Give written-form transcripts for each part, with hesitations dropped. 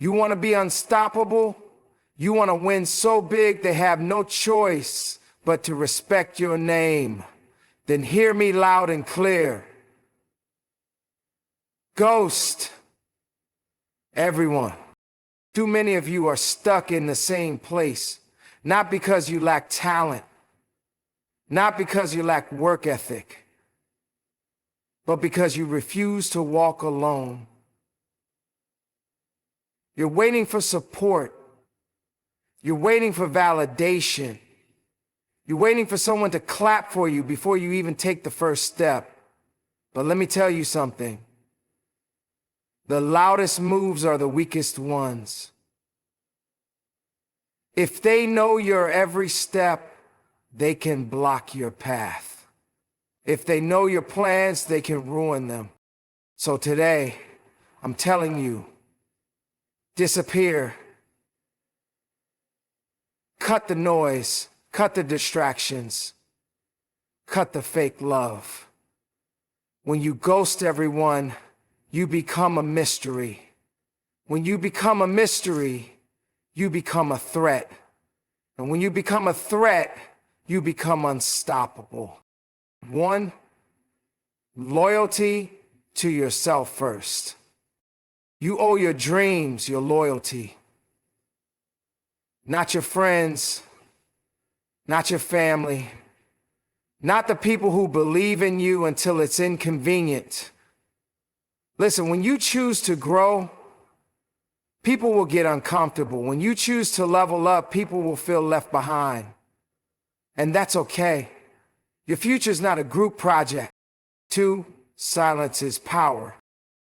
You want to be unstoppable? You want to win so big they have no choice but to respect your name? Then hear me loud and clear. Ghost everyone. Too many of you are stuck in the same place, not because you lack talent, not because you lack work ethic, but because you refuse to walk alone. You're waiting for support. You're waiting for validation. You're waiting for someone to clap for you before you even take the first step. But let me tell you something. The loudest moves are the weakest ones. If they know your every step, they can block your path. If they know your plans, they can ruin them. So today, I'm telling you, disappear. Cut the noise, cut the distractions, cut the fake love. When you ghost everyone, you become a mystery. When you become a mystery, you become a threat. And when you become a threat, you become unstoppable. One, loyalty to yourself first. You owe your dreams your loyalty. Not your friends, not your family, not the people who believe in you until it's inconvenient. Listen, when you choose to grow, people will get uncomfortable. When you choose to level up, people will feel left behind. And that's okay. Your future's not a group project. 2, silence is power.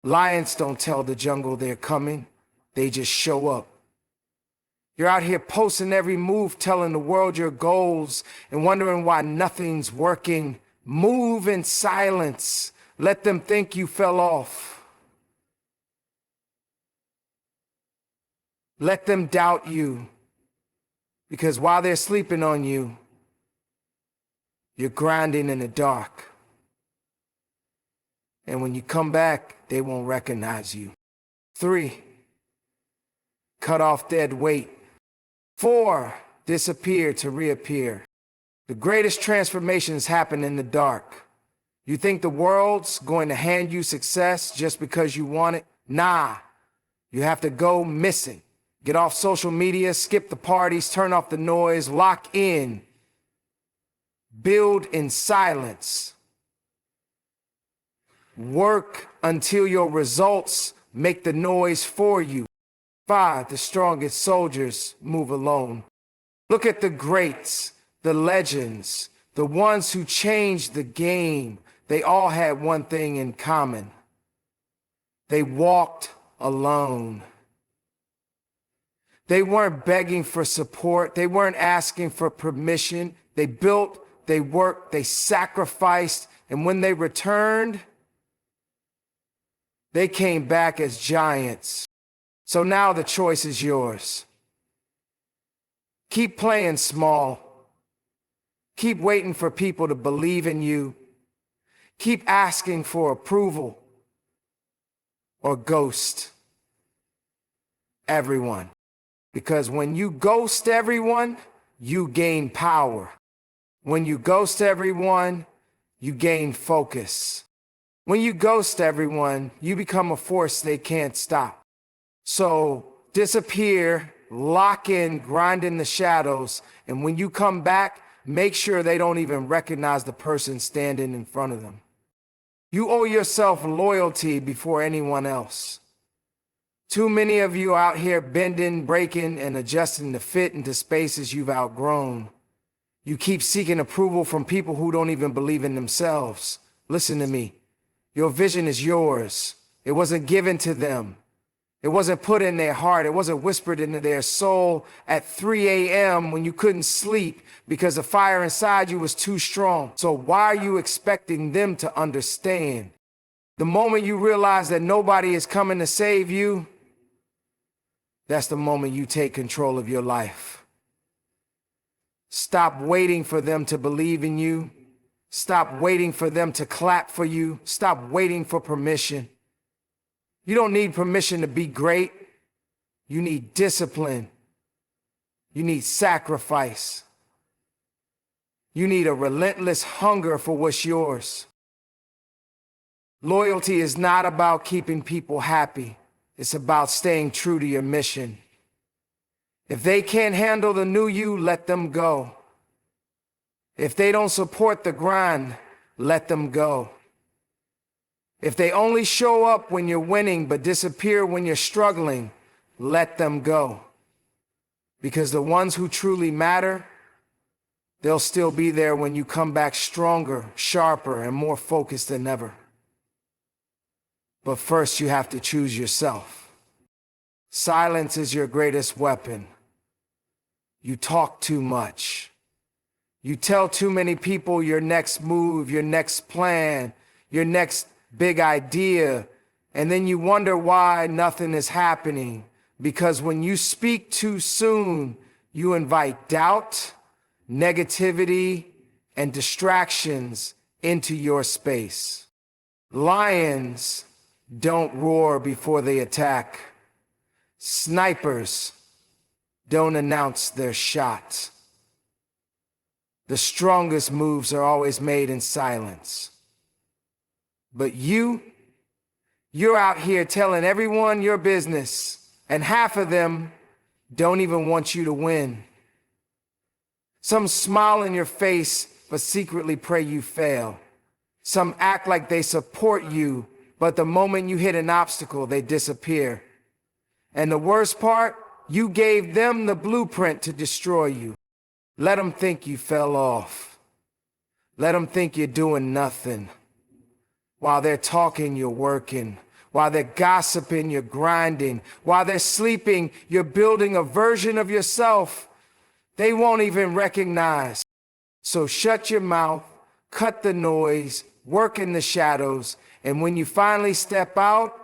Lions don't tell the jungle they're coming. They just show up. You're out here posting every move, telling the world your goals and wondering why nothing's working. Move in silence. Let them think you fell off. Let them doubt you. Because while they're sleeping on you, you're grinding in the dark. And when you come back, they won't recognize you. 3, cut off dead weight. 4, disappear to reappear. The greatest transformations happen in the dark. You think the world's going to hand you success just because you want it? Nah, you have to go missing. Get off social media, skip the parties, turn off the noise, lock in. Build in silence. Work until your results make the noise for you. 5, the strongest soldiers move alone. Look at the greats, the legends, the ones who changed the game. They all had one thing in common. They walked alone. They weren't begging for support. They weren't asking for permission. They built, they worked, they sacrificed, and when they returned, they came back as giants. So now the choice is yours. Keep playing small. Keep waiting for people to believe in you. Keep asking for approval. Or ghost everyone. Because when you ghost everyone, you gain power. When you ghost everyone, you gain focus. When you ghost everyone, you become a force they can't stop. So disappear, lock in, grind in the shadows, and when you come back, make sure they don't even recognize the person standing in front of them. You owe yourself loyalty before anyone else. Too many of you out here bending, breaking, and adjusting to fit into spaces you've outgrown. You keep seeking approval from people who don't even believe in themselves. Listen to me. Your vision is yours. It wasn't given to them. It wasn't put in their heart. It wasn't whispered into their soul at 3 a.m. when you couldn't sleep because the fire inside you was too strong. So why are you expecting them to understand? The moment you realize that nobody is coming to save you, that's the moment you take control of your life. Stop waiting for them to believe in you. Stop waiting for them to clap for you. Stop waiting for permission. You don't need permission to be great. You need discipline. You need sacrifice. You need a relentless hunger for what's yours. Loyalty is not about keeping people happy. It's about staying true to your mission. If they can't handle the new you, let them go. If they don't support the grind, let them go. If they only show up when you're winning but disappear when you're struggling, let them go. Because the ones who truly matter, they'll still be there when you come back stronger, sharper, and more focused than ever. But first, you have to choose yourself. Silence is your greatest weapon. You talk too much. You tell too many people your next move, your next plan, your next big idea, and then you wonder why nothing is happening. Because when you speak too soon, you invite doubt, negativity, and distractions into your space. Lions don't roar before they attack. Snipers don't announce their shot. The strongest moves are always made in silence. But you're out here telling everyone your business, and half of them don't even want you to win. Some smile in your face, but secretly pray you fail. Some act like they support you, but the moment you hit an obstacle, they disappear. And the worst part, you gave them the blueprint to destroy you. Let them think you fell off. Let them think you're doing nothing. While they're talking, you're working. While they're gossiping, you're grinding. While they're sleeping, you're building a version of yourself they won't even recognize. So shut your mouth, cut the noise, work in the shadows, and when you finally step out,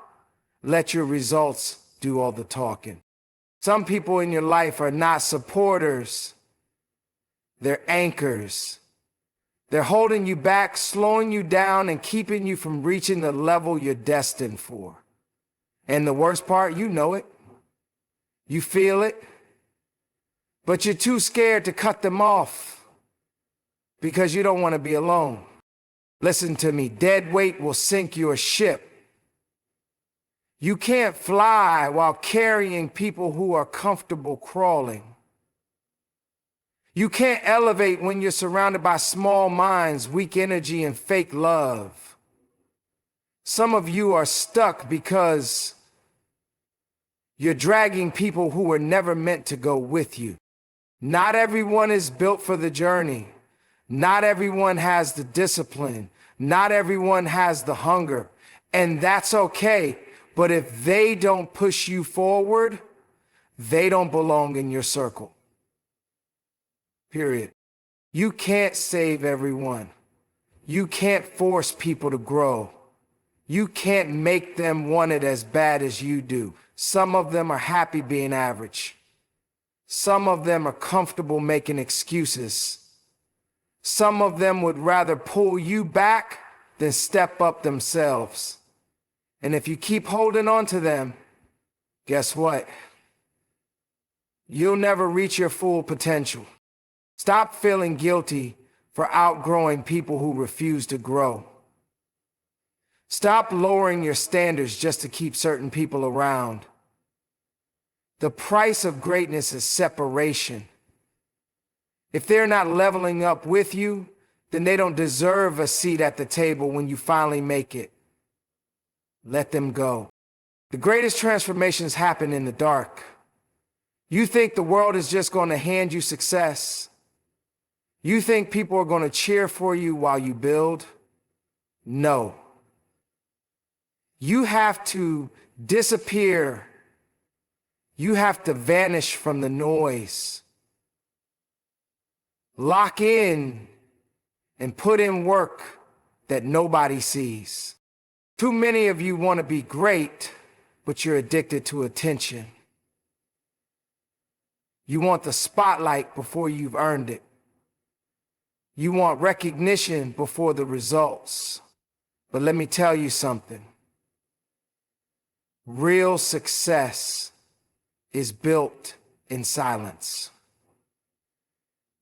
let your results do all the talking. Some people in your life are not supporters. They're anchors. They're holding you back, slowing you down, and keeping you from reaching the level you're destined for. And the worst part, you know it. You feel it. But you're too scared to cut them off because you don't want to be alone. Listen to me, dead weight will sink your ship. You can't fly while carrying people who are comfortable crawling. You can't elevate when you're surrounded by small minds, weak energy, and fake love. Some of you are stuck because you're dragging people who were never meant to go with you. Not everyone is built for the journey. Not everyone has the discipline. Not everyone has the hunger. And that's okay. But if they don't push you forward, they don't belong in your circle. Period. You can't save everyone. You can't force people to grow. You can't make them want it as bad as you do. Some of them are happy being average. Some of them are comfortable making excuses. Some of them would rather pull you back than step up themselves. And if you keep holding on to them, guess what? You'll never reach your full potential. Stop feeling guilty for outgrowing people who refuse to grow. Stop lowering your standards just to keep certain people around. The price of greatness is separation. If they're not leveling up with you, then they don't deserve a seat at the table when you finally make it. Let them go. The greatest transformations happen in the dark. You think the world is just going to hand you success. You think people are going to cheer for you while you build? No. You have to disappear. You have to vanish from the noise. Lock in and put in work that nobody sees. Too many of you want to be great, but you're addicted to attention. You want the spotlight before you've earned it. You want recognition before the results. But let me tell you something. Real success is built in silence.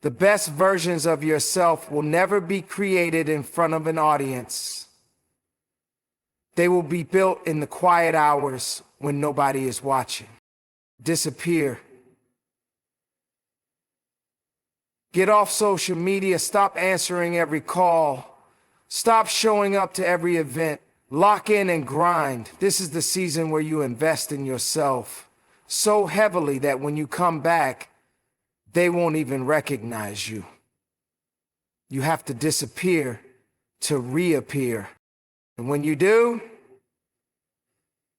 The best versions of yourself will never be created in front of an audience. They will be built in the quiet hours when nobody is watching. Disappear. Get off social media. Stop answering every call. Stop showing up to every event. Lock in and grind. This is the season where you invest in yourself so heavily that when you come back, they won't even recognize you. You have to disappear to reappear. And when you do,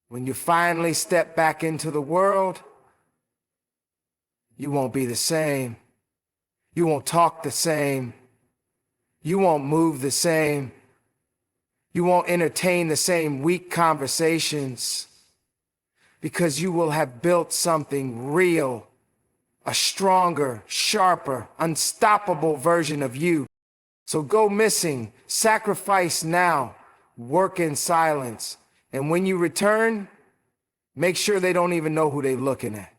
when you finally step back into the world, you won't be the same. You won't talk the same. You won't move the same. You won't entertain the same weak conversations, because you will have built something real, a stronger, sharper, unstoppable version of you. So go missing, sacrifice now, work in silence, and when you return, make sure they don't even know who they're looking at.